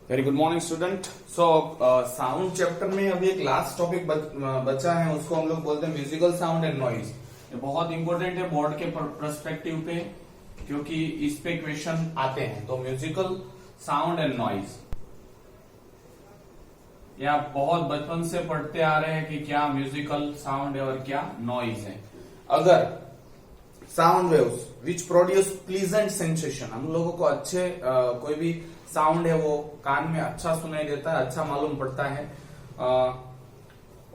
Very good morning student. So sound chapter में अभी एक लास्ट टॉपिक बचा है, उसको हम लोग बोलते हैं म्यूजिकल साउंड एंड नॉइज। ये बहुत इंपॉर्टेंट है बोर्ड के पर्सपेक्टिव पे, क्योंकि इस पे क्वेश्चन आते हैं। तो म्यूजिकल साउंड एंड नॉइज ये आप बहुत बचपन से पढ़ते आ रहे हैं कि क्या म्यूजिकल साउंड है और क्या नॉइज है। अगर sound waves which produce pleasant sensation, हम लोगों को अच्छे कोई भी साउंड है वो कान में अच्छा सुनाई देता है, अच्छा मालूम पड़ता है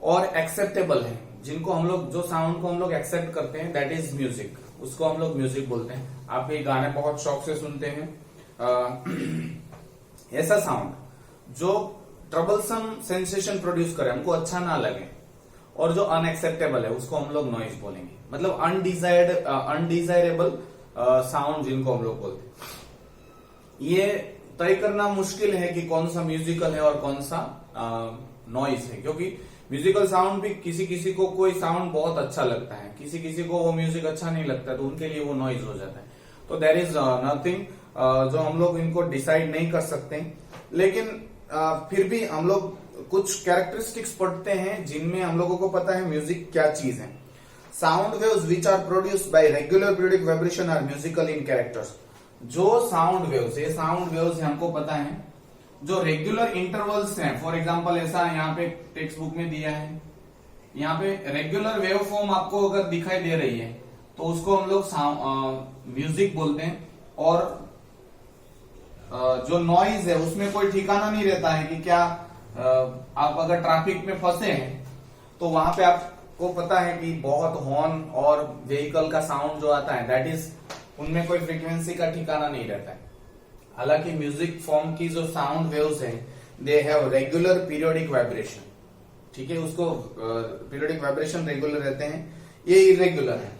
और एक्सेप्टेबल है, जिनको हम लोग जो साउंड को हम लोग एक्सेप्ट करते हैं दैट इज म्यूजिक, उसको हम लोग म्यूजिक बोलते हैं। आप ये गाने बहुत शौक से सुनते हैं। ऐसा साउंड जो ट्रबलसम सेंसेशन प्रोड्यूस करे, हमको अच्छा ना लगे, और जो अनएक्सेप्टेबल है उसको हम लोग नॉइज बोलेंगे। मतलब अनडिजायरेबल साउंड जिनको हम लोग बोलते हैं। ये तय करना मुश्किल है कि कौन सा म्यूजिकल है और कौन सा नॉइज है, क्योंकि म्यूजिकल साउंड भी किसी किसी को कोई साउंड बहुत अच्छा लगता है, किसी किसी को वो म्यूजिक अच्छा नहीं लगता, तो उनके लिए वो नॉइज हो जाता है। तो देयर इज नथिंग जो हम लोग इनको डिसाइड नहीं कर सकते, लेकिन फिर भी हम लोग कुछ कैरेक्टरिस्टिक्स पढ़ते हैं जिनमें हम लोगों को पता है म्यूजिक क्या चीज है। Sound waves which are produced by regular periodic vibration are musical in characters. जो साउंड वेव्स, ये साउंड वेव्स हमको पता है जो रेगुलर इंटरवल्स हैं। फॉर एग्जांपल ऐसा यहाँ पे टेक्स्ट बुक में दिया है, यहाँ पे रेगुलर वेव फॉर्म आपको अगर दिखाई दे रही है तो उसको हम लोग म्यूजिक बोलते हैं। और जो नॉइज है उसमें कोई ठिकाना नहीं रहता है कि क्या आप अगर ट्रैफिक में फंसे हैं तो वहां पे आपको पता है कि बहुत हॉर्न और व्हीकल का साउंड जो आता है दैट इज, उनमें कोई फ्रीक्वेंसी का ठिकाना नहीं रहता है। हालांकि म्यूजिक फॉर्म की जो साउंड वेव्स हैं they have regular periodic vibration, ठीक है, उसको पीरियोडिक वाइब्रेशन रेगुलर रहते हैं। ये इरेगुलर है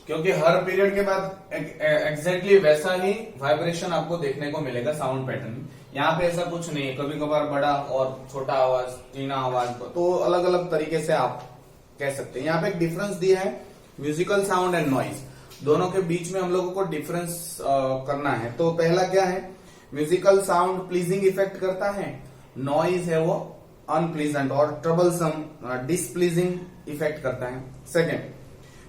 क्योंकि हर पीरियड के बाद एग्जैक्टली वैसा ही वाइब्रेशन आपको देखने को मिलेगा साउंड पैटर्न। यहाँ पे ऐसा कुछ नहीं है, कभी कभार बड़ा और छोटा आवाज, तीना आवाज, तो अलग अलग तरीके से आप कह सकते हैं। यहाँ पे एक डिफरेंस दिया है म्यूजिकल साउंड एंड नॉइज, दोनों के बीच में हम लोगों को डिफरेंस करना है। तो पहला क्या है, म्यूजिकल साउंड प्लीजिंग इफेक्ट करता है, नॉइज है वो अनप्लीजेंट और ट्रबलसम डिसप्लीजिंग इफेक्ट करता है। Second,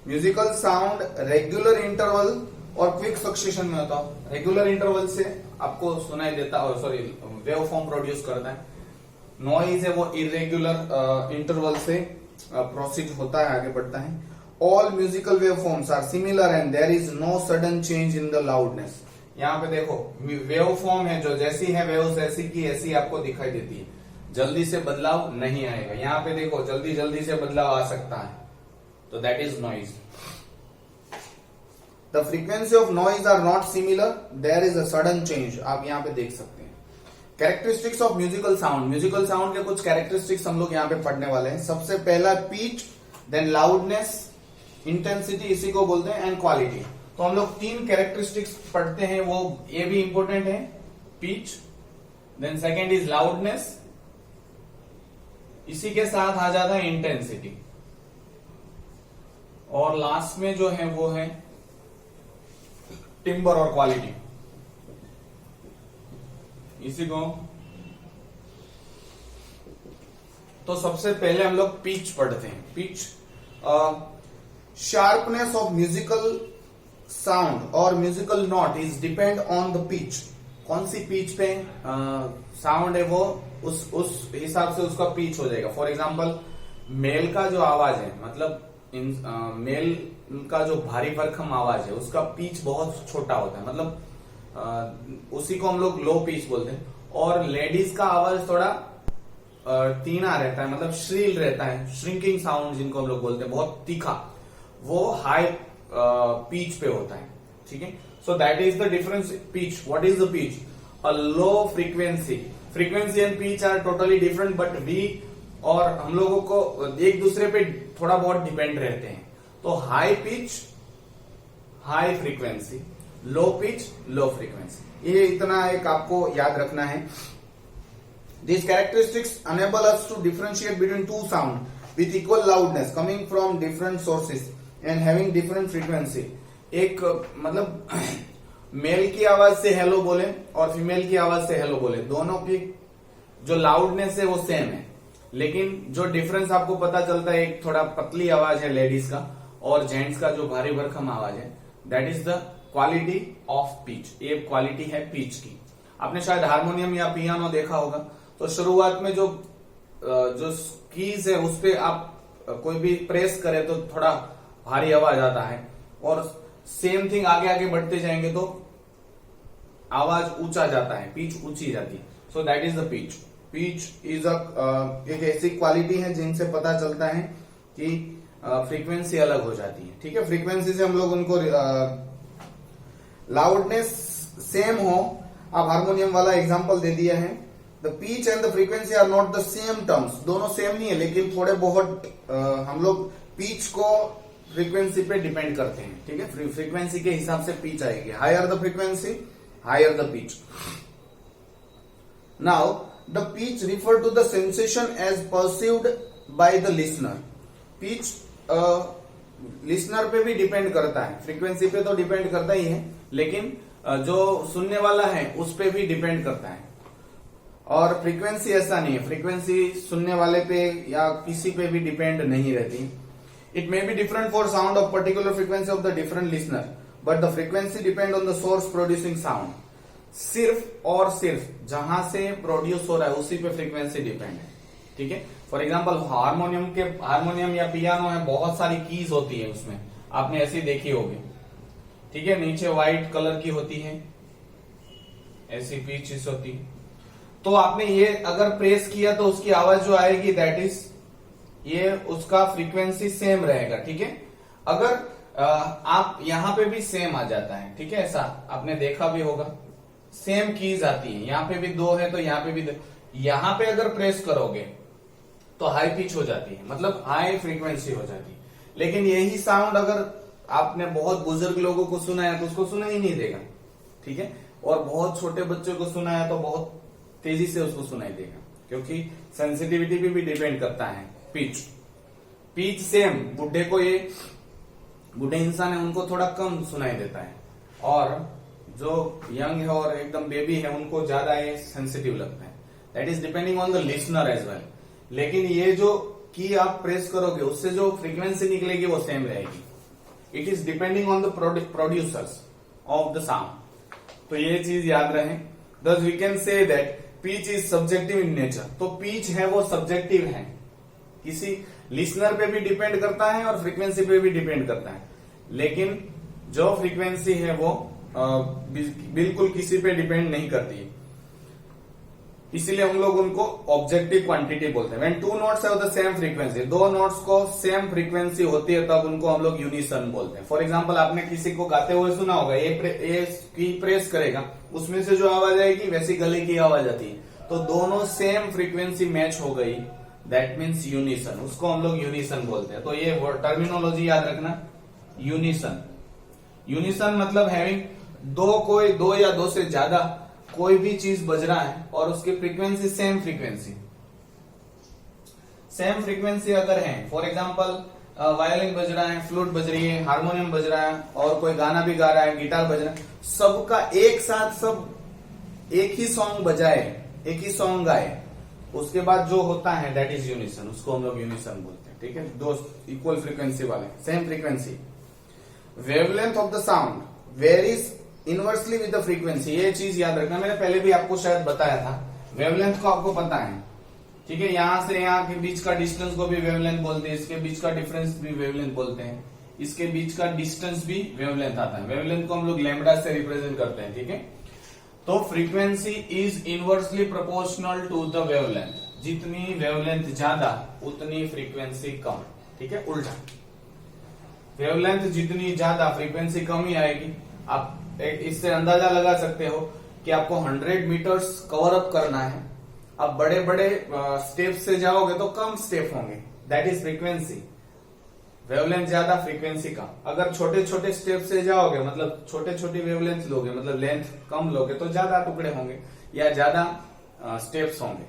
musical sound regular interval और क्विक सक्सेशन में होता है। रेगुलर इंटरवल से आपको सुनाई देता है, सॉरी वेव फॉर्म प्रोड्यूस करता है। नॉइज है वो इरेगुलर इंटरवल से प्रोसीड होता है, आगे बढ़ता है। All musical wave forms are similar and there is no sudden change in the loudness. यहाँ पे देखो वेव फॉर्म है जो जैसी है वेव ऐसी की ऐसी आपको दिखाई देती है, जल्दी से बदलाव नहीं आएगा। यहाँ पे देखो जल्दी जल्दी से बदलाव आ सकता है, तो that is noise. The frequency of noise are not similar, there is a sudden change, आप यहाँ पे देख सकते हैं। Characteristics of musical sound, musical sound के कुछ कैरेक्टरिस्टिक्स हम लोग यहाँ पे पढ़ने वाले हैं। सबसे पहला पिच, देन लाउडनेस, इंटेंसिटी इसी को बोलते हैं, एंड क्वालिटी। तो हम लोग तीन कैरेक्टरिस्टिक्स पढ़ते हैं, वो ये भी इंपॉर्टेंट है, pitch, then second is loudness, इसी के साथ आ जाता है इंटेंसिटी, और लास्ट में जो है वो है टिम्बर और क्वालिटी, इसी को। तो सबसे पहले हम लोग पिच पढ़ते हैं। Pitch, sharpness of musical sound और musical note is depend on the pitch. कौन सी पिच पे साउंड है वो उस हिसाब से उसका पिच हो जाएगा। फॉर एग्जांपल मेल का जो आवाज है, मतलब मेल का जो भारी भरकम आवाज है उसका पिच बहुत छोटा होता है, मतलब उसी को हम लोग लो पिच बोलते हैं। और लेडीज का आवाज थोड़ा तीना रहता है, मतलब श्रील रहता है, श्रिंकिंग साउंड जिनको हम लोग बोलते हैं, बहुत तीखा, वो हाई पिच पे होता है, ठीक है। So that is the difference. Pitch, what is the pitch? A low frequency. Frequency and pitch are totally different, but we और हम लोगों को एक दूसरे पे थोड़ा बहुत डिपेंड रहते हैं। तो high pitch high frequency, low pitch low frequency, ये इतना एक आपको याद रखना है। These characteristics enable us to differentiate between two sound with equal loudness coming from different sources and having different frequency. एक मतलब मेल की आवाज से हेलो बोले और फीमेल की आवाज से हेलो बोले, दोनों की जो लाउडनेस है वो सेम है, लेकिन जो डिफरेंस आपको पता चलता है, एक थोड़ा पतली आवाज है लेडीज का और जेंट्स का जो भारी भरकम आवाज है, that is the quality of pitch. ये क्वालिटी है पिच की। आपने शायद हारमोनियम या पियानो देखा होगा, तो शुरुआत में जो कीज है उस पे आप कोई भी प्रेस करे तो थोड़ा भारी आवाज आता है, और सेम थिंग आगे आगे बढ़ते जाएंगे तो आवाज ऊंचा जाता है, पिच ऊंची जाती है। So that is the pitch. Pitch is एक ऐसी क्वालिटी है जिनसे पता चलता है कि फ्रीक्वेंसी अलग हो जाती है। ठीक है, फ्रीक्वेंसी से हम लोग उनको लाउडनेस सेम हो। आप हारमोनियम वाला एग्जांपल दे दिया है। The pitch and the frequency are not the same terms, दोनों सेम नहीं है, लेकिन थोड़े बहुत हम लोग पिच को फ्रीक्वेंसी पे डिपेंड करते हैं। ठीक है, फ्रीक्वेंसी के हिसाब से पिच आएगी। Higher the frequency, higher the pitch. Now the pitch refer to the sensation as perceived by the listener. Pitch listener पे भी डिपेंड करता है, फ्रीक्वेंसी पे तो डिपेंड करता ही है, लेकिन जो सुनने वाला है उस पे भी डिपेंड करता है। और फ्रीक्वेंसी ऐसा नहीं है, फ्रीक्वेंसी सुनने वाले पे या किसी पे भी डिपेंड नहीं रहती। It may be different for sound of particular frequency of the different listener, but the frequency depend on the source producing sound. सिर्फ और सिर्फ जहां से प्रोड्यूस हो रहा है उसी पे फ्रीक्वेंसी डिपेंड है। ठीक है, फॉर एग्जाम्पल हारमोनियम या पियानो है, बहुत सारी कीज होती है उसमें, आपने ऐसी देखी होगी। ठीक है, नीचे व्हाइट कलर की होती है, ऐसी पिचेस होती है। तो आपने ये अगर प्रेस किया तो उसकी आवाज जो आएगी दैट इज ये उसका फ्रीक्वेंसी सेम रहेगा। ठीक है, अगर आप यहां पे भी सेम आ जाता है। ठीक है, ऐसा आपने देखा भी होगा, सेम कीज आती है, यहां पे भी दो है तो यहां पे भी दो। यहां पे अगर प्रेस करोगे तो हाई पिच हो जाती है, मतलब हाई फ्रीक्वेंसी हो जाती है। लेकिन यही साउंड अगर आपने बहुत बुजुर्ग लोगों को सुना है तो उसको सुना ही नहीं देगा। ठीक है, और बहुत छोटे बच्चों को सुना है तो बहुत तेजी से उसको सुनाई देगा, क्योंकि सेंसिटिविटी पे भी डिपेंड करता है पिच सेम। बुढ़े को ये बूढ़े इंसान है उनको थोड़ा कम सुनाई देता है, और जो यंग है और एकदम बेबी है उनको ज्यादा ये सेंसिटिव लगता है। That is depending on the listener as well. लेकिन ये जो की आप प्रेस करोगे उससे जो फ्रीक्वेंसी निकलेगी वो सेम रहेगी। It is depending on the producers of the sound. तो ये चीज याद रहे। Thus we can say that pitch is subjective in nature. तो पिच है वो सब्जेक्टिव है, किसी लिसनर पे भी डिपेंड करता है और फ्रीक्वेंसी पे भी डिपेंड करता है, लेकिन जो फ्रीक्वेंसी है वो बिल्कुल किसी पे डिपेंड नहीं करती है। इसीलिए हम लोग उनको ऑब्जेक्टिव क्वांटिटी बोलते हैं। When two notes have the same frequency, दो नोट्स को सेम फ्रीक्वेंसी होती है तब उनको हम लोग यूनिसन बोलते हैं। फॉर एग्जांपल आपने किसी को गाते हुए सुना होगा, ए की प्रेस करेगा, उसमें से जो आवाज आएगी वैसी गले की आवाज आती है, तो दोनों सेम फ्रीक्वेंसी मैच हो गई, दैट मीन्स यूनिसन। उसको हम लोग यूनिसन बोलते हैं। तो ये टर्मिनोलॉजी याद रखना, यूनिसन। यूनिसन मतलब हैविंग दो या दो से ज्यादा कोई भी चीज बज रहा है और उसकी फ्रीक्वेंसी सेम फ्रीक्वेंसी अगर है, फॉर एग्जांपल वायलिन बज रहा है, फ्लूट बज रही है, हारमोनियम बज रहा है और कोई गाना भी गा रहा है, गिटार बज रहा है, सबका एक साथ सब एक ही सॉन्ग बजाए, एक ही सॉन्ग गाए, उसके बाद जो होता है दैट इज यूनिसन। उसको हम लोग यूनिसन बोलते हैं। ठीक है, दो इक्वल फ्रीक्वेंसी वाले, same frequency. Wavelength of the sound varies inversely with the frequency. ये चीज याद रखना, मैंने पहले भी आपको शायद बताया था। वेवलेंथ को आपको पता है। ठीक है, यहां से यहां के बीच का डिस्टेंस को भी वेवलेंथ बोलते हैं, इसके बीच का डिफरेंस भी वेवलेंथ बोलते हैं, इसके बीच का डिस्टेंस भी वेवलेंथ आता है। वेवलेंथ को हम लोग लैम्बडा से रिप्रेजेंट करते हैं। ठीक है, तो frequency is inversely proportional to the wavelength. जितनी वेवलेंथ ज्यादा उतनी फ्रीक्वेंसी कम। ठीक है, उल्टा वेवलेंथ जितनी ज्यादा फ्रीक्वेंसी कम ही आएगी। आप इससे अंदाजा लगा सकते हो कि आपको 100 मीटर्स कवर अप करना है, अब बड़े बड़े स्टेप से जाओगे तो कम स्टेप होंगे, दैट इज फ्रीक्वेंसी। वेवलेंथ ज्यादा फ्रीक्वेंसी कम। अगर छोटे छोटे स्टेप से जाओगे, मतलब छोटे छोटी वेवलेंथ लोगे, मतलब लेंथ कम लोगे, तो ज्यादा टुकड़े होंगे या ज्यादा स्टेप्स होंगे।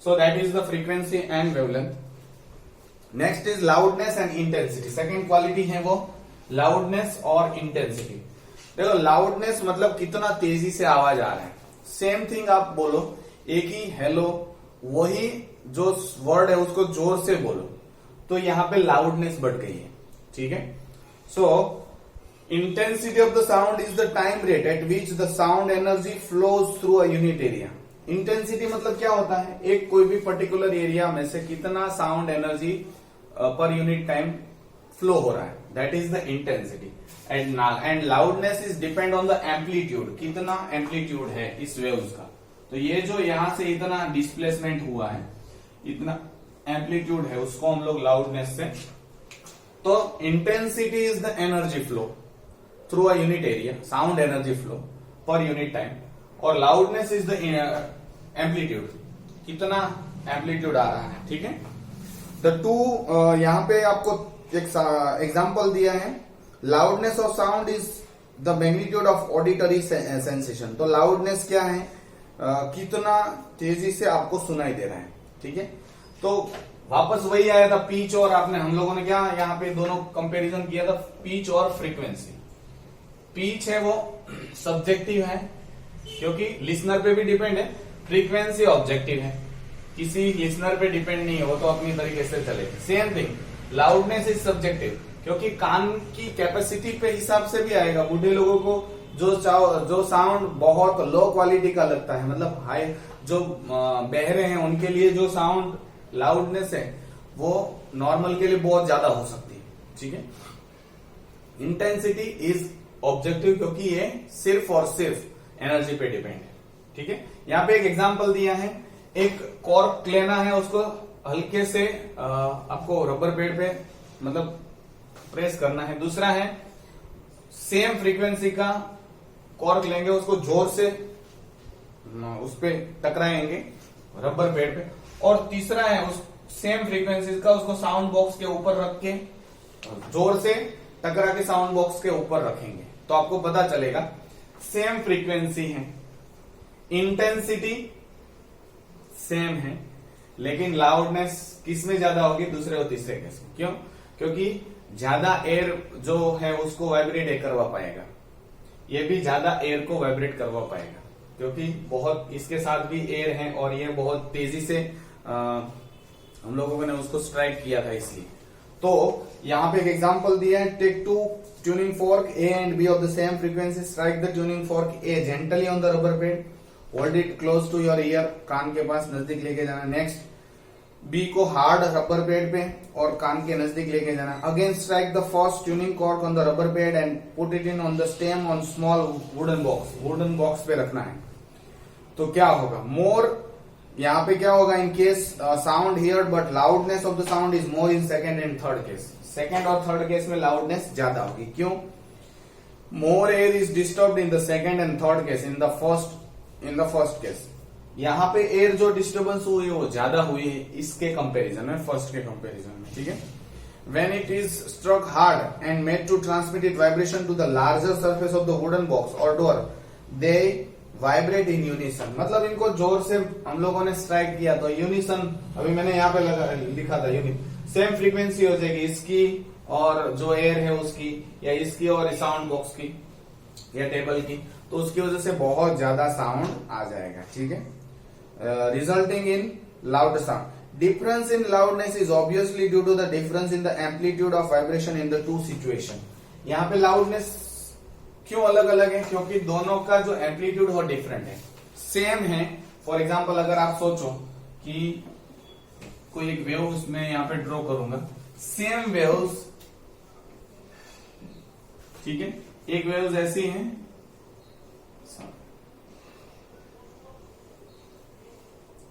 सो that is the frequency and wavelength. Next is loudness and intensity. Second quality है वो लाउडनेस और इंटेंसिटी। देखो लाउडनेस मतलब कितना तेजी से आवाज आ रहा है। सेम थिंग आप बोलो, एक ही हेलो, वही जो वर्ड है उसको जोर से बोलो तो यहां पे लाउडनेस बढ़ गई है, ठीक है। सो intensity of the sound is the time rate at which the sound energy flows through a unit area. Intensity मतलब क्या होता है, एक कोई भी पर्टिकुलर एरिया में से कितना sound energy per unit time flow हो रहा है, that is the intensity. And loudness is depend on the amplitude, कितना एम्पलीट्यूड है इस वेव्स का। तो ये जो यहां से इतना डिस्प्लेसमेंट हुआ है, इतना एम्पलीट्यूड है, उसको हम लोग लाउडनेस से, तो intensity is the energy flow through a unit area, sound energy flow per unit time, और लाउडनेस इज द एम्पलीट्यूड, कितना एम्पलीट्यूड आ रहा है, ठीक है। द टू यहां पे आपको एक एग्जांपल दिया है, loudness of sound is the magnitude of auditory sensation. तो लाउडनेस क्या है, कितना तेजी से आपको सुनाई दे रहा है, ठीक है। तो वापस वही आया था पीच, और आपने हम लोगों ने क्या यहाँ पे दोनों कंपैरिजन किया था, पीच और फ्रीक्वेंसी। पीच है वो सब्जेक्टिव है क्योंकि लिसनर पे भी डिपेंड है, फ्रीक्वेंसी ऑब्जेक्टिव है, किसी लिसनर पे डिपेंड नहीं है, वो तो अपनी तरीके से चलेगा। Same thing loudness is subjective क्योंकि कान की कैपेसिटी पे हिसाब से भी आएगा। बूढ़े लोगों को जो साउंड बहुत लो क्वालिटी का लगता है, मतलब हाई, जो बहरे हैं उनके लिए जो साउंड लाउडनेस है वो नॉर्मल के लिए बहुत ज्यादा हो सकती है, ठीक है। इंटेंसिटी इज ऑब्जेक्टिव क्योंकि ये सिर्फ और सिर्फ एनर्जी पे डिपेंड है, ठीक है। यहाँ पे एक एग्जांपल दिया है, एक कॉर्क लेना है, उसको हल्के से आपको रबर बेड पे मतलब प्रेस करना है। दूसरा है सेम फ्रीक्वेंसी का कॉर्क लेंगे, उसको जोर से उस पे टकराएंगे रबर बेड पे। और तीसरा है उस सेम फ्रीक्वेंसी का उसको साउंड बॉक्स के ऊपर रख के जोर से टकरा के साउंड बॉक्स के ऊपर रखेंगे, तो आपको पता चलेगा सेम फ्रीक्वेंसी है, इंटेंसिटी सेम है, लेकिन लाउडनेस किसमें ज्यादा होगी, दूसरे और तीसरे केस में। क्यों? क्योंकि ज्यादा एयर जो है उसको वाइब्रेट करवा पाएगा, ये भी ज्यादा एयर को वाइब्रेट करवा पाएगा क्योंकि बहुत इसके साथ भी एयर है और ये बहुत तेजी से हम लोगों ने उसको स्ट्राइक किया था, इसलिए। तो यहाँ पे एक एग्जांपल दिया है, take two tuning fork A and B of the same frequency, strike the tuning fork A gently on the rubber bed, hold it close to your ear, कान के पास नजदीक लेके जाना। नेक्स्ट बी को हार्ड रबर बेड पे और कान के नजदीक लेके जाना। Again strike the first tuning cork on the rubber bed and put it in on the stem on small wooden box, wooden box पे रखना है। तो क्या होगा, मोर यहाँ पे क्या होगा, in case sound heard but loudness of the sound is more in second and third case. Second और थर्ड केस में लाउडनेस ज्यादा होगी, क्यों? मोर air is disturbed in the second and third case, in the first case. यहाँ पे air जो disturbance हुई है वो ज्यादा हुई है इसके कंपैरिजन में, फर्स्ट के कंपैरिजन में, ठीक है। When it is struck hard and made to transmit its vibration to the larger surface of the wooden box or door, they vibrate in unison. मतलब इनको जोर से हम लोगों ने स्ट्राइक किया तो यूनिसन, अभी मैंने यहाँ पे लिखा था सेम फ्रीक्वेंसी हो जाएगी इसकी और जो एयर है उसकी, या इसकी और साउंड बॉक्स की या टेबल की, तो उसकी वजह से बहुत ज्यादा साउंड आ जाएगा, ठीक है। Resulting in loud sound. Difference in loudness is obviously due to the difference in the amplitude of vibration in the two situation. यहाँ पे लाउडनेस क्यों अलग अलग है? क्योंकि दोनों का जो एम्पलीट्यूड वो डिफरेंट है। सेम है, फॉर एग्जांपल अगर आप सोचो कि कोई एक वेव्स मैं यहाँ पे ड्रॉ करूंगा, सेम वेव्स, ठीक है, एक वेव्स ऐसी है,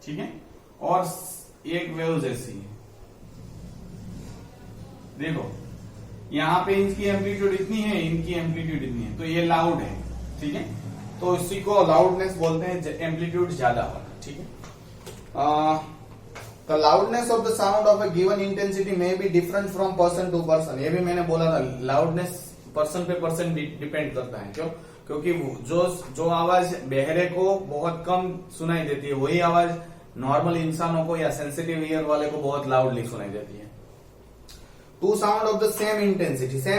ठीक है, और एक वेव्स ऐसी है। देखो यहाँ पे इनकी एम्पलीट्यूड इतनी है, इनकी एम्पलीट्यूड इतनी है, तो ये लाउड है, ठीक है। तो इसी को लाउडनेस बोलते हैं, एम्पलीट्यूड ज्यादा होना, ठीक है। The loudness of the sound of a given intensity may be different from person to person. ये भी मैंने बोला था, लाउडनेस पर्सन पे पर्सन डिपेंड करता है। क्यों? क्योंकि जो आवाज बहरे को बहुत कम सुनाई देती है, वही आवाज नॉर्मल इंसानों को या सेंसिटिव ईयर वाले को बहुत लाउडली सुनाई देती है। Two sound of the same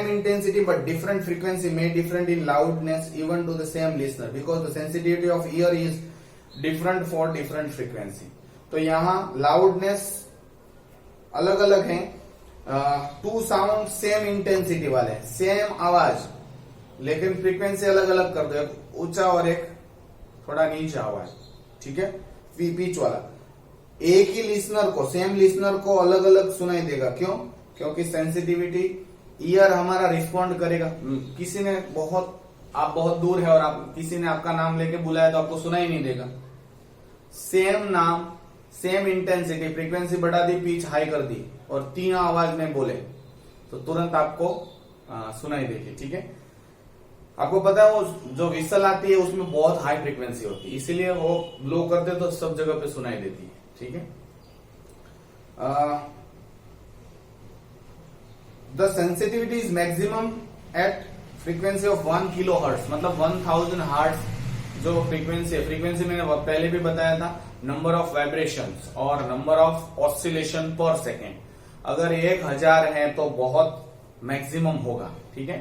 intensity but different frequency may different in loudness even to the same listener because the sensitivity of ear is different for different frequency. तो यहां loudness अलग अलग है। टू साउंड सेम इंटेंसिटी वाले, same आवाज, लेकिन frequency अलग अलग कर दो, एक ऊंचा और एक थोड़ा नीचा आवाज, ठीक है, पिच वाला। एक ही लिसनर को, सेम लिसनर को अलग अलग सुनाई देगा। क्यों? क्योंकि सेंसिटिविटी, ईयर हमारा रिस्पॉन्ड करेगा। किसी ने आप बहुत दूर है और आप किसी ने आपका नाम लेके बुलाया तो आपको सुनाई नहीं देगा। सेम नाम, सेम इंटेंसिटी, फ्रीक्वेंसी बढ़ा दी, पिच हाई कर दी और तीनों आवाज में बोले तो तुरंत आपको सुनाई देगी, ठीक है। आपको पता है वो जो विसल आती है उसमें बहुत हाई फ्रीक्वेंसी होती है, इसीलिए वो ब्लो करते तो सब जगह पे सुनाई देती है, ठीक है। The sensitivity is maximum at frequency of 1 kilo hertz, मतलब 1000 हर्ट्ज जो फ्रीक्वेंसी है। फ्रीक्वेंसी मैंने पहले भी बताया था, नंबर ऑफ वाइब्रेशंस और नंबर ऑफ ऑसिलेशन पर सेकेंड। अगर 1000 है तो बहुत मैक्सिमम होगा, ठीक है,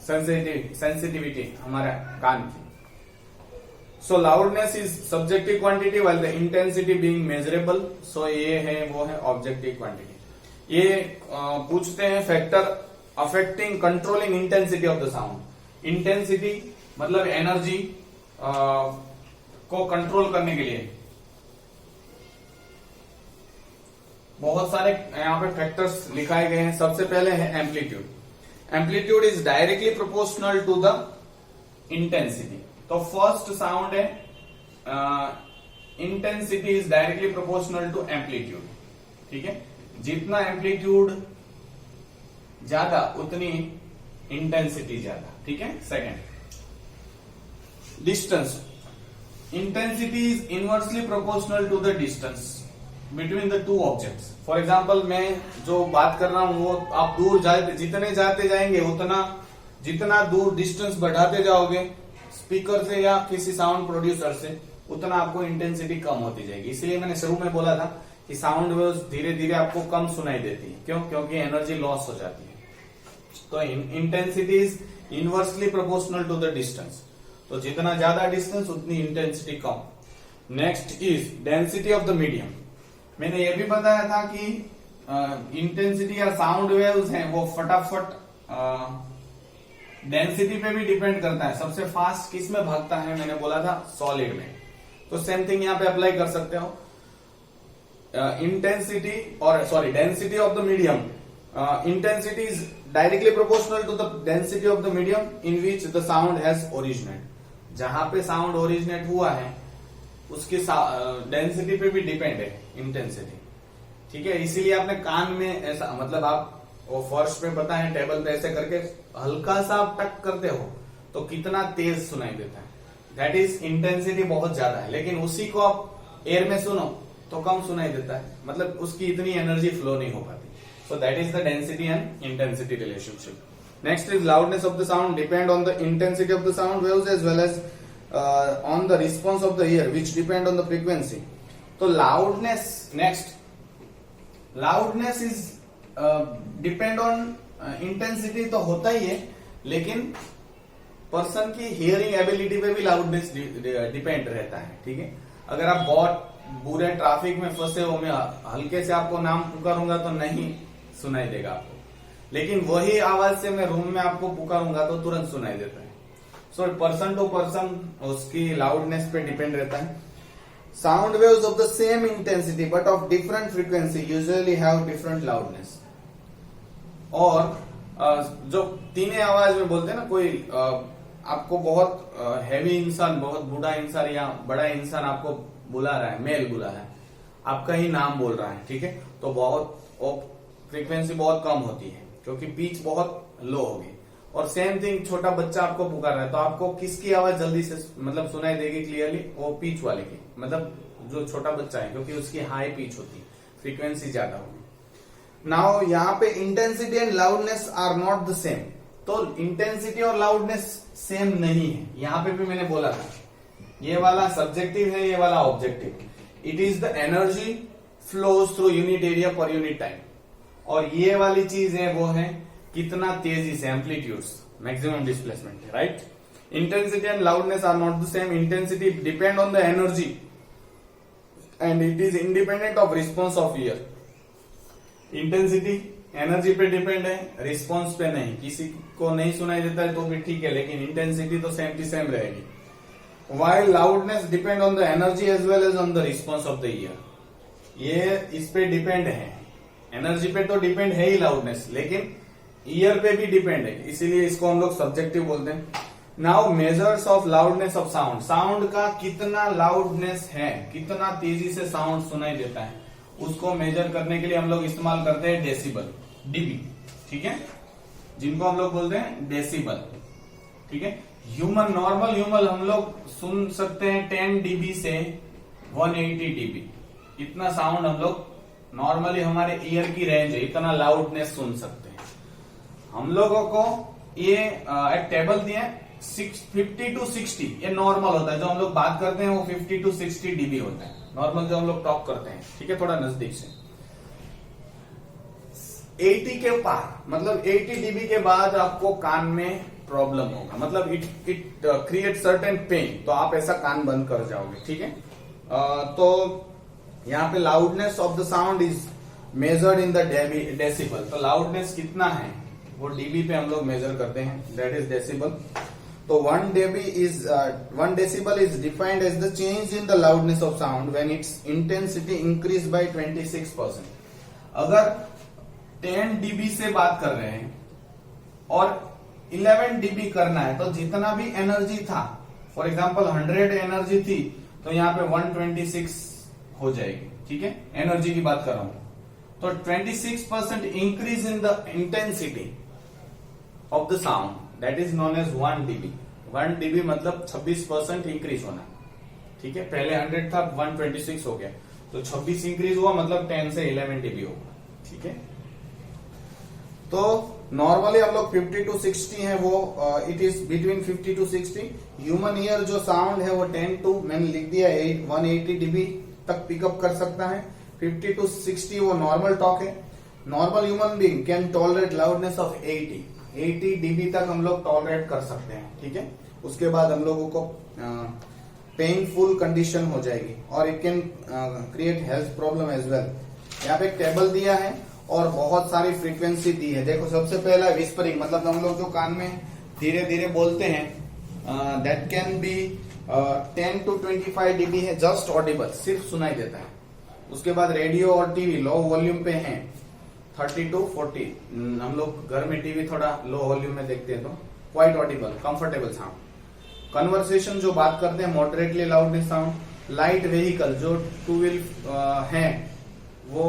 सेंसिटिविटी हमारा कान की। So loudness is subjective quantity while the intensity being measurable. So ये है, वो है ऑब्जेक्टिव क्वांटिटी। ये पूछते हैं factor affecting controlling intensity of the sound. Intensity मतलब एनर्जी को कंट्रोल करने के लिए बहुत सारे यहाँ पे फैक्टर्स लिखाए गए हैं। सबसे पहले है amplitude. Amplitude is directly proportional to the intensity. तो फर्स्ट साउंड है intensity is directly proportional to amplitude, ठीक है। जितना एम्पलीट्यूड ज्यादा उतनी इंटेंसिटी ज्यादा, ठीक है। Second, distance. Intensity is inversely proportional to the distance between the two objects. For example, मैं जो बात कर रहा हूं वो आप दूर जितने जाते जाएंगे उतना, जितना दूर डिस्टेंस बढ़ाते जाओगे स्पीकर से या किसी साउंड प्रोड्यूसर से, उतना आपको इंटेंसिटी कम होती जाएगी। इसलिए मैंने शुरू में बोला था कि साउंड वेव्स धीरे धीरे आपको कम सुनाई देती है। क्यों? क्योंकि एनर्जी लॉस हो जाती है। तो intensity is inversely proportional to the distance. तो जितना ज्यादा डिस्टेंस उतनी इंटेंसिटी कम। Next is density of the medium. मैंने ये भी बताया था कि इंटेंसिटी या साउंड वेव्स हैं वो फटाफट डेंसिटी पे भी डिपेंड करता है। सबसे फास्ट किस में भागता है? मैंने बोला था सॉलिड में। तो सेम थिंग यहां पे अप्लाई कर सकते हो। इंटेंसिटी और density of the medium. Intensity is directly proportional to the density of the medium in which the sound has originate. जहां पे साउंड ओरिजिनेट हुआ है उसकी डेंसिटी पे भी डिपेंड है इंटेंसिटी, ठीक है। इसीलिए आपने कान में ऐसा, मतलब आप वो फर्श पे पता है टेबल पे ऐसे करके हल्का सा आप टक करते हो तो कितना तेज सुनाई देता है। दैट इज इंटेंसिटी बहुत ज्यादा है। लेकिन उसी को आप एयर में सुनो तो कम सुनाई देता है, मतलब उसकी इतनी एनर्जी फ्लो नहीं हो पाती। So that is the density and intensity relationship. Next is loudness of the sound depend on the intensity of the sound waves as well as on the response of the ear which depend on the frequency. तो loudness, next, loudness is depend on intensity तो होता ही है, लेकिन person की hearing ability पे भी loudness depend रहता है, ठीक है। अगर आप बहुत बुरे ट्रैफिक में फंसे हो, मैं हल्के से आपको नाम पुकारूंगा तो नहीं सुनाई देगा आपको, लेकिन वही आवाज से मैं रूम में आपको पुकारूंगा तो तुरंत सुनाई देता है। सो पर्सन टू पर्सन उसकी लाउडनेस पे डिपेंड रहता है। Sound waves of the same intensity but of different frequency usually have different loudness. और जो तीनों आवाज में बोलते हैं ना, कोई आपको बहुत हैवी इंसान, बहुत बूढ़ा इंसान या बड़ा इंसान आपको बुला रहा है, मेल बुला रहा है, आपका ही नाम बोल रहा है, ठीक है, तो बहुत फ्रीक्वेंसी बहुत कम होती है क्योंकि पिच बहुत लो होगी। और सेम थिंग छोटा बच्चा आपको पुकार रहा है तो आपको किसकी आवाज जल्दी से मतलब सुनाई देगी क्लियरली? वो पिच वाले की, मतलब जो छोटा बच्चा है, क्योंकि उसकी हाई पिच होती है, फ्रीक्वेंसी ज्यादा होगी। नाउ यहाँ पे intensity and loudness are not the same. तो इंटेंसिटी और लाउडनेस सेम नहीं है। यहाँ पे भी मैंने बोला था ये वाला सब्जेक्टिव है, ये वाला objective. It is the energy flows through unit area per unit time. और ये वाली चीज है वो है कितना तेजी से, एम्पलीट्यूड्स, मैक्सिमम डिस्प्लेसमेंट है, right. Intensity and loudness are not the same. Intensity depend on the energy and it is independent of response of ear. Intensity energy पे डिपेंड है, रिस्पॉन्स पे नहीं। किसी को नहीं सुनाई देता है तो भी ठीक है, लेकिन इंटेंसिटी तो सेम की सेम रहेगी। While loudness depend on the energy as well as on the response of the ear. ये इस पे डिपेंड है, एनर्जी पे तो डिपेंड है ही लाउडनेस, लेकिन ईयर पे भी डिपेंड है, इसीलिए इसको हम लोग सब्जेक्टिव बोलते हैं। Now measures of loudness of sound, sound का कितना लाउडनेस है, कितना तेजी से साउंड सुनाई देता है, उसको मेजर करने के लिए हम लोग इस्तेमाल करते हैं डेसिबल, डीबी, ठीक है, जिनको हम लोग बोलते हैं डेसिबल, ठीक है। ह्यूमन, नॉर्मल ह्यूमन हम लोग सुन सकते हैं 10 डीबी से 180 डीबी, इतना साउंड हम लोग नॉर्मली, हमारे ईयर की रेंज है, इतना लाउडनेस सुन सकते हैं। हम लोगों को ये एक टेबल दिया है 50 to 60, ये नॉर्मल होता है, जो हम लोग बात करते हैं वो 50 to 60 डीबी होता है, नॉर्मल जो हम लोग टॉक करते हैं, ठीक है, थोड़ा नजदीक से। 80 के पार, मतलब 80 डीबी के बाद आपको कान में प्रॉब्लम होगा, मतलब इट क्रिएट सर्टेन पेन, तो आप ऐसा कान बंद कर जाओगे, ठीक है। तो यहाँ पे loudness of the sound is measured in the decibel, तो लाउडनेस कितना है वो डीबी पे हम लोग मेजर करते हैं, दैट इज डेसिबल। तो 1 decibel is defined as the change in the loudness of sound when its intensity increased by 26%। अगर 10 dB से बात कर रहे हैं और 11 dB करना है, तो जितना भी एनर्जी था, फॉर एग्जांपल 100 एनर्जी थी, तो यहाँ पे 126 हो जाएगी, ठीक है, एनर्जी की बात कर रहा हूं। तो 26% increase in the intensity of the sound, that is known as 1 dB। 1 dB मतलब 26% इंक्रीज होना, ठीक है, पहले 100 था 126 हो गया, तो 26 इंक्रीज हुआ, मतलब 10 से 11 dB होगा, ठीक है। तो नॉर्मली हम लोग 50 to 60 है, वो it is between 50 to 60। Human ear जो साउंड है वो 10 to, मैंने लिख दिया 180 dB तक पिकअप कर सकता है। 50 to 60 वो नॉर्मल टॉक है। Normal human being can tolerate loudness of 80 dB तक हम लोग टॉलरेट कर सकते हैं, ठीक है। उसके बाद हम लोगों को पेनफुल कंडीशन हो जाएगी और it can create health problem as well. यहाँ पे एक टेबल दिया है और बहुत सारी फ्रीक्वेंसी दी है। देखो, सबसे पहला विस्परिंग, मतलब हम लोग जो कान में धीरे धीरे बोलते हैं, that can be 10 to 25 dB है, जस्ट ऑडिबल, सिर्फ सुनाई देता है। उसके बाद रेडियो और टीवी लो वॉल्यूम पे हैं 30 to 40, हम लोग घर में टीवी थोड़ा लो वॉल्यूम में देखते हैं, तो quite Audible, comfortable sound. Conversation जो बात करते हैं moderately loudness sound. Light vehicle जो 2 व्हील है वो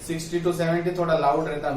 60 to 70 थोड़ा लाउड रहता है।